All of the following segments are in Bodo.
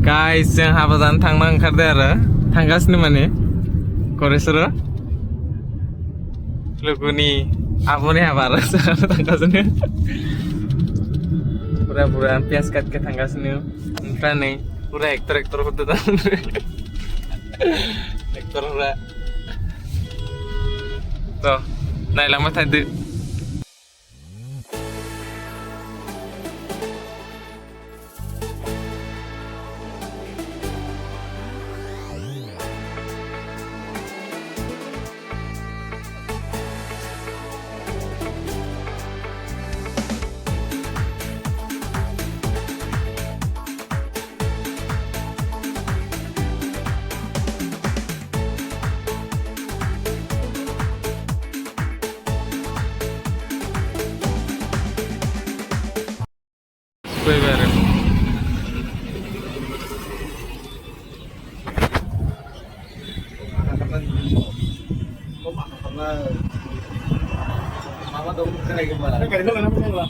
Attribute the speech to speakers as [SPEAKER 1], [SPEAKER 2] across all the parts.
[SPEAKER 1] Guys, जों हाबा जानो थांनो ओंखारदों आरो थांगासिनो माने गरेस्वरा लोगोनि आब'नि हाबा आरो थांगासिनो बुरा पियास काट के थांगासिनो ओमफ्राय नै पुरा एक्टर होदो दा एक्टरफोरा थ' नायलांबाय थादो fue ver mama dong kayak gimana kayak gimana lah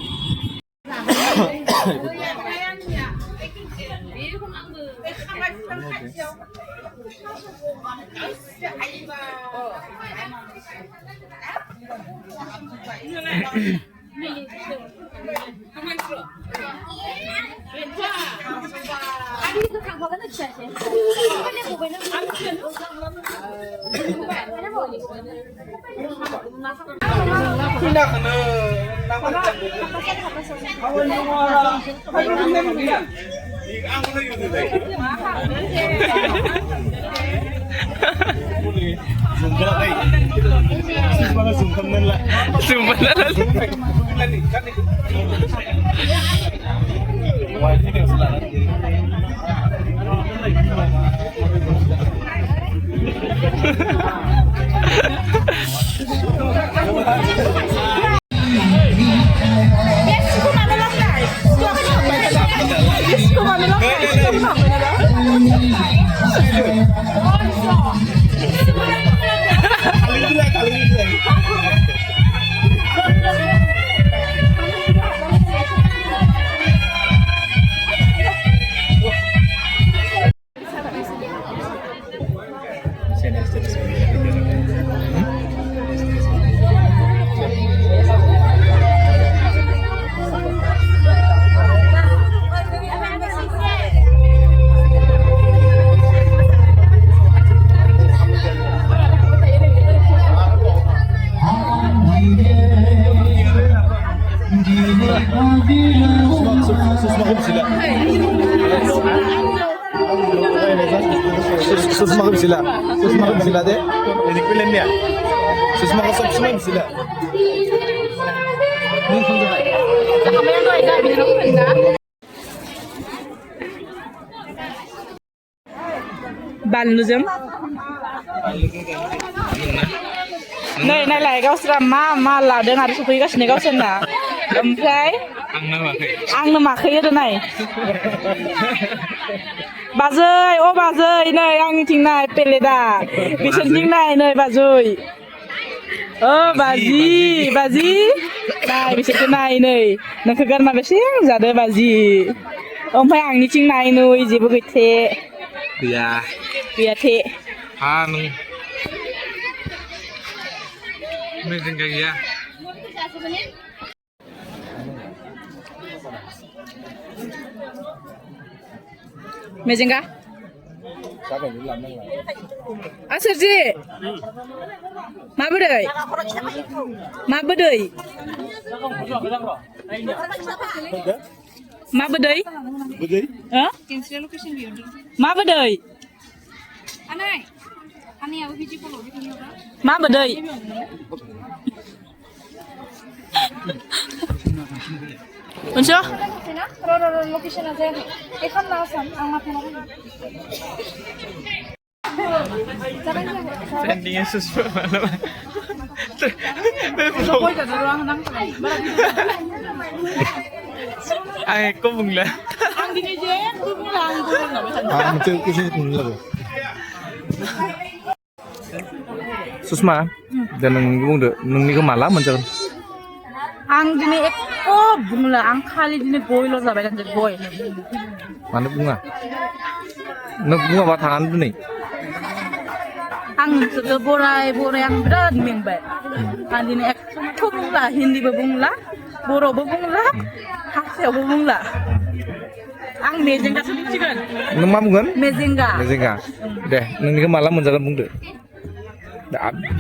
[SPEAKER 1] Susma sila deh. Jadi pilih ya. Susma sila.
[SPEAKER 2] बानलुजों नै नायलाय गावसोरा मा लादों आरो सफैगासिनो गावसोरना ओमफ्राय आंनो माखै होदो नाय बाजै बाजै नै आंनिथिं नाय पेलेदा बिसोरनिथिं नाय नै बाजै बाजि नाय बिसोरखौ नाय नै नोंखौ गारना बेसे जादो बाजि ओमफ्राय आंनिथिं नाय नै जेबो गैथे गैया थे
[SPEAKER 1] नों जोंगा गैया
[SPEAKER 2] मेजेंगा आसोरजि माबोरै Unsa? Location aja. Ikan langsung, angkat mana?
[SPEAKER 1] Trendingnya susah malam.
[SPEAKER 2] Boy ka ruang nang.
[SPEAKER 1] Ay, kok bungla.
[SPEAKER 2] Ang dinijen, bunglang.
[SPEAKER 3] Betul kisah bungla.
[SPEAKER 1] Susma, dan nunggu ke malam mencari.
[SPEAKER 2] Ang dini bungla, ang kali dini boy lo sampai kan jadi boy.
[SPEAKER 1] Mana bunga?
[SPEAKER 3] Nung gua tangan tuh nih.
[SPEAKER 2] Ang nonton borai yang berat mingbai. Andi ni ek bungla Hindi bungla, Boro bungla, Hasil bungla. Ang mejengga sedih juga.
[SPEAKER 3] Nung mamungan?
[SPEAKER 2] Mejengga.
[SPEAKER 3] Mezenga. Deh, nung ini malam menjaga bung deh.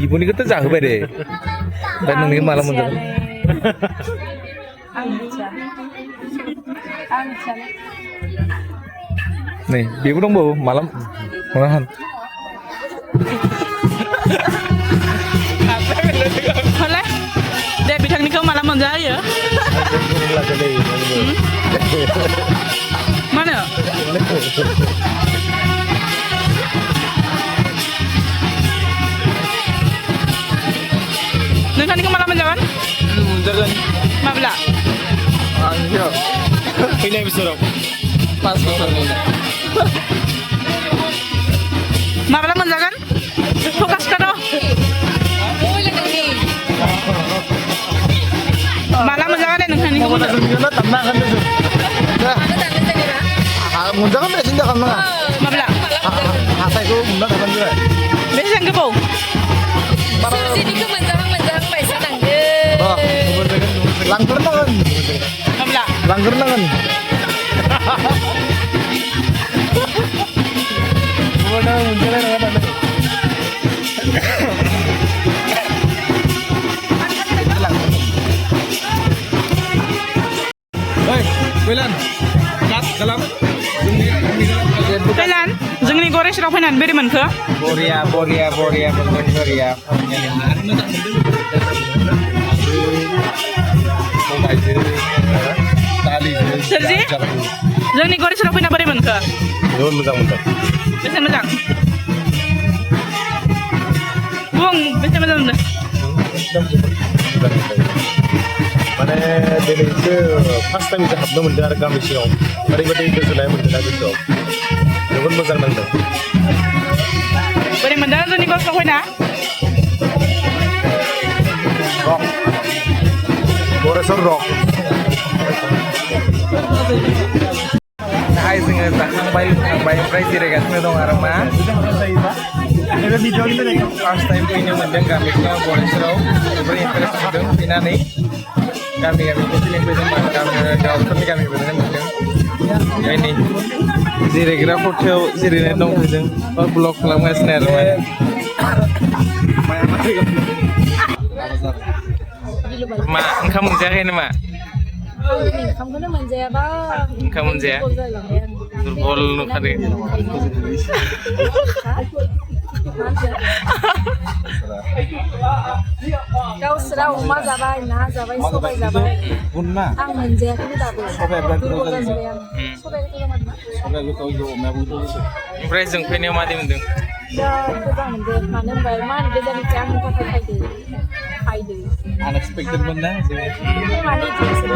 [SPEAKER 3] Ibu ini kita jauh deh. Dan nung ini malam menjaga.
[SPEAKER 2] Ang bisa. Ang bisa.
[SPEAKER 3] Nih, ibu dong bu, malam malahan.
[SPEAKER 2] Oleh, dia bidang ni kau malam menjaya. Mana? Nengkan ni kau malam menjawan?
[SPEAKER 1] Menjaga.
[SPEAKER 2] Mabla.
[SPEAKER 1] Iya. Ini bisa pas ini.
[SPEAKER 2] Mabla menjagan? Fokus kado. Malam menjagan ni nengkan ni kau.
[SPEAKER 1] Kita tenang kan itu. Menjaga mesin dah kan mana?
[SPEAKER 2] Mabla.
[SPEAKER 1] Hasil itu menjaga kan juga.
[SPEAKER 2] Biasa ke bau?
[SPEAKER 4] Sini ke menjahang paisa nangge.
[SPEAKER 1] Oh, langgar kan?
[SPEAKER 2] Mabla.
[SPEAKER 1] Langgar kan? Mana menjaga kan? Hei, Wilan, kat dalam.
[SPEAKER 2] Thailand, जोंनि गरेसराव फैनानै बोरै मोनखो?
[SPEAKER 1] Boria, bener Boria.
[SPEAKER 2] Serji, जोंनि गरेसराव फैना बोरै मोनखो?
[SPEAKER 1] Mo장.
[SPEAKER 2] बेसे मोजां? बुं, बेसे मोजां मोनदों?
[SPEAKER 1] माने दिनैसो फार्स्ट टाइम हाबनो मोनदों आरो गामि सिङाव ओरैबायदि गोजोननाय मोनदों ना गोसोआव जोबोद मोजां नांदों
[SPEAKER 2] बोरै मोनदों जोंनि गरेसराव फैना?
[SPEAKER 1] रक गरेसर रक
[SPEAKER 3] Hai जोङो जाखांबाय ओमफ्राय जिरायगासिनो दं आरो मा फार्स्ट टाइम फैनो मोनदों गामिखौ गरेसराव जोबोर इन्टारेस्ट मोनदों फैनानै गामि फिलिं फैदों गावफोरनि गामि फैनो मोनदों ओमफ्राय नै जिरायग्रा खथायाव जिरायनानै दंफैदों ब्लग खालामगासिनो आरो मा ओंखाम मोनजायाखै नामा?
[SPEAKER 4] ओंखामखौनो मोनजायाबा
[SPEAKER 3] ओंखाम मोनजाया? दुरबल नुखादों
[SPEAKER 4] गावसोरा अमा जाबाय ना जाबाय सबाय जाबाय
[SPEAKER 1] बुनना
[SPEAKER 4] आं मोनजायाखैनो दाबो
[SPEAKER 1] सबाया बिराद
[SPEAKER 4] दुरबल
[SPEAKER 1] गोथाव
[SPEAKER 4] जाजोब्बाय आं सबायखौ मोनना
[SPEAKER 1] सबाया गोथाव अमायाबो गोथाव
[SPEAKER 3] ओमफ्राय जों फैनायाव मादि मोनदों?
[SPEAKER 4] बिराद मोजां मोनदों मानो होनबा इमान गोजाननिफ्राय आंनि थाखाय फायदो
[SPEAKER 1] अनएक्सपेक्टेड मोन ना
[SPEAKER 4] माने बिदिनो